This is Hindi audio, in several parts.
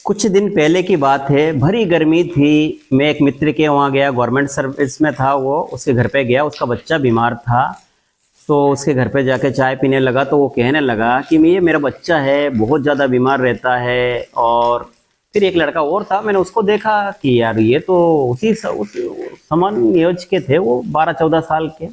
कुछ दिन पहले की बात है, भरी गर्मी थी। मैं एक मित्र के वहाँ गया, गवर्नमेंट सर्विस में था वो। उसके घर पे गया, उसका बच्चा बीमार था। तो उसके घर पे जाके चाय पीने लगा तो वो कहने लगा कि ये मेरा बच्चा है, बहुत ज़्यादा बीमार रहता है। और फिर एक लड़का और था, मैंने उसको देखा कि यार ये तो उस समान एज के थे, वो 12-14 साल के।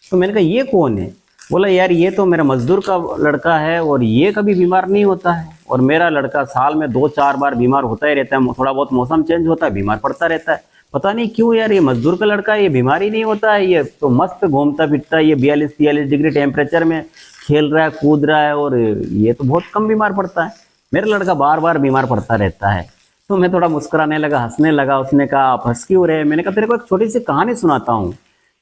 तो मैंने कहा ये कौन है? बोला यार ये तो मेरा मजदूर का लड़का है और ये कभी बीमार नहीं होता है। और मेरा लड़का साल में 2-4 बार बीमार होता ही रहता है, थोड़ा बहुत मौसम चेंज होता है बीमार पड़ता रहता है। पता नहीं क्यों यार, ये मजदूर का लड़का है, ये बीमार ही नहीं होता है, ये तो मस्त घूमता फिरता है, ये 42-43 डिग्री टेम्परेचर में खेल रहा है, कूद रहा है, और ये तो बहुत कम बीमार पड़ता है। मेरा लड़का बार बार बीमार पड़ता रहता है। तो मैं थोड़ा मुस्कुराने लगा, हंसने लगा। उसने कहा आप हंस क्यों रहे? मैंने कहा तेरे को एक छोटी सी कहानी सुनाता हूँ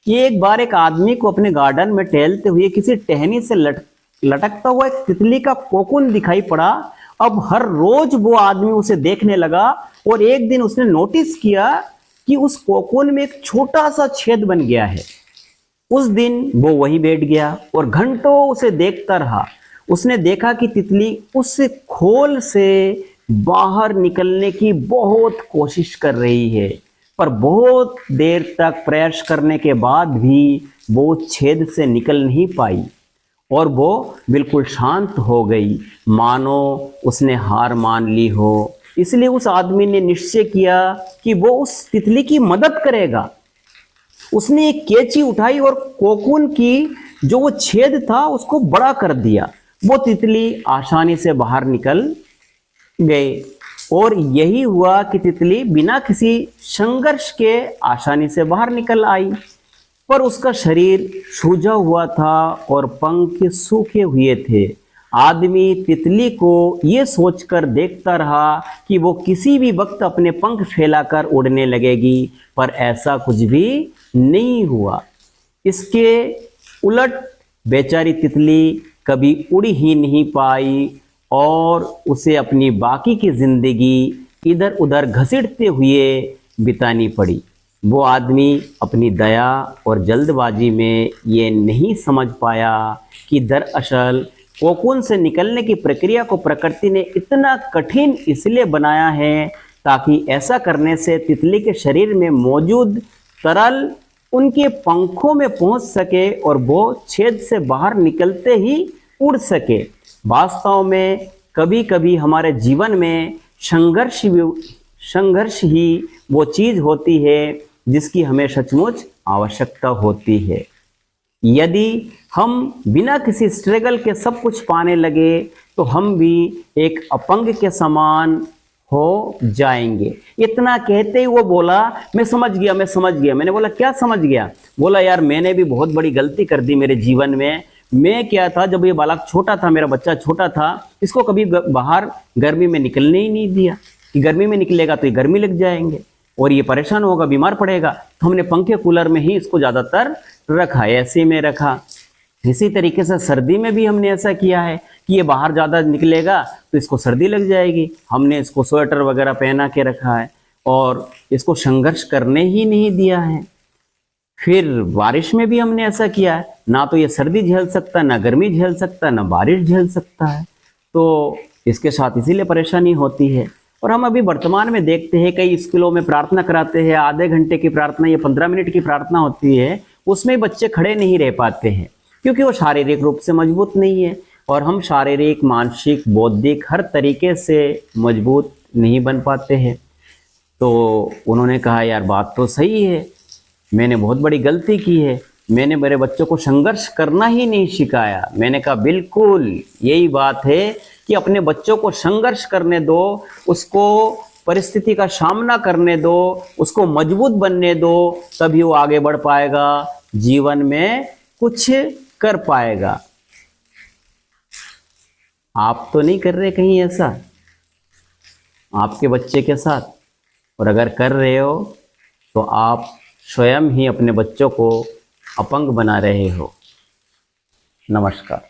कि एक बार एक आदमी को अपने गार्डन में टहलते हुए किसी टहनी से लटकता हुआ एक तितली का कोकून दिखाई पड़ा। अब हर रोज वो आदमी उसे देखने लगा और एक दिन उसने नोटिस किया कि उस कोकून में एक छोटा सा छेद बन गया है। उस दिन वो वहीं बैठ गया और घंटों उसे देखता रहा। उसने देखा कि तितली उस खोल से बाहर निकलने की बहुत कोशिश कर रही है, पर बहुत देर तक प्रयास करने के बाद भी वो छेद से निकल नहीं पाई और वो बिल्कुल शांत हो गई, मानो उसने हार मान ली हो। इसलिए उस आदमी ने निश्चय किया कि वो उस तितली की मदद करेगा। उसने एक कैंची उठाई और कोकून की जो वो छेद था उसको बड़ा कर दिया। वो तितली आसानी से बाहर निकल गए और यही हुआ कि तितली बिना किसी संघर्ष के आसानी से बाहर निकल आई। पर उसका शरीर सूजा हुआ था और पंख सूखे हुए थे। आदमी तितली को ये सोचकर देखता रहा कि वो किसी भी वक्त अपने पंख फैलाकर उड़ने लगेगी, पर ऐसा कुछ भी नहीं हुआ। इसके उलट बेचारी तितली कभी उड़ ही नहीं पाई और उसे अपनी बाकी की जिंदगी इधर उधर घसीटते हुए बितानी पड़ी। वो आदमी अपनी दया और जल्दबाजी में ये नहीं समझ पाया कि दरअसल कोकून से निकलने की प्रक्रिया को प्रकृति ने इतना कठिन इसलिए बनाया है ताकि ऐसा करने से तितली के शरीर में मौजूद तरल उनके पंखों में पहुंच सके और वो छेद से बाहर निकलते ही उड़ सके। वास्तव में कभी कभी हमारे जीवन में संघर्ष ही वो चीज़ होती है जिसकी हमें सचमुच आवश्यकता होती है। यदि हम बिना किसी स्ट्रगल के सब कुछ पाने लगे तो हम भी एक अपंग के समान हो जाएंगे। इतना कहते ही वो बोला मैं समझ गया, मैं समझ गया। मैंने बोला क्या समझ गया? बोला यार मैंने भी बहुत बड़ी गलती कर दी मेरे जीवन में। मैं क्या था, जब ये बालक छोटा था, मेरा बच्चा छोटा था, इसको कभी बाहर गर्मी में निकलने ही नहीं दिया कि गर्मी में निकलेगा तो ये गर्मी लग जाएंगे और ये परेशान होगा, बीमार पड़ेगा। तो हमने पंखे कूलर में ही इसको ज़्यादातर रखा, ऐसे में रखा। इसी तरीके से सर्दी में भी हमने ऐसा किया है कि ये बाहर ज़्यादा निकलेगा तो इसको सर्दी लग जाएगी। हमने इसको स्वेटर वगैरह पहना के रखा है और इसको संघर्ष करने ही नहीं दिया है। फिर बारिश में भी हमने ऐसा किया है, ना तो ये सर्दी झेल सकता, ना गर्मी झेल सकता, ना बारिश झेल सकता है। तो इसके साथ इसीलिए परेशानी होती है। और हम अभी वर्तमान में देखते हैं कई स्कूलों में प्रार्थना कराते हैं, आधे घंटे की प्रार्थना या 15 मिनट की प्रार्थना होती है, उसमें बच्चे खड़े नहीं रह पाते हैं क्योंकि वो शारीरिक रूप से मजबूत नहीं है। और हम शारीरिक, मानसिक, बौद्धिक हर तरीके से मजबूत नहीं बन पाते हैं। तो उन्होंने कहा यार बात तो सही है, मैंने बहुत बड़ी गलती की है, मैंने मेरे बच्चों को संघर्ष करना ही नहीं सिखाया। मैंने कहा बिल्कुल यही बात है कि अपने बच्चों को संघर्ष करने दो, उसको परिस्थिति का सामना करने दो, उसको मजबूत बनने दो, तभी वो आगे बढ़ पाएगा, जीवन में कुछ कर पाएगा। आप तो नहीं कर रहे कहीं ऐसा आपके बच्चे के साथ? और अगर कर रहे हो तो आप स्वयं ही अपने बच्चों को अपंग बना रहे हो। नमस्कार।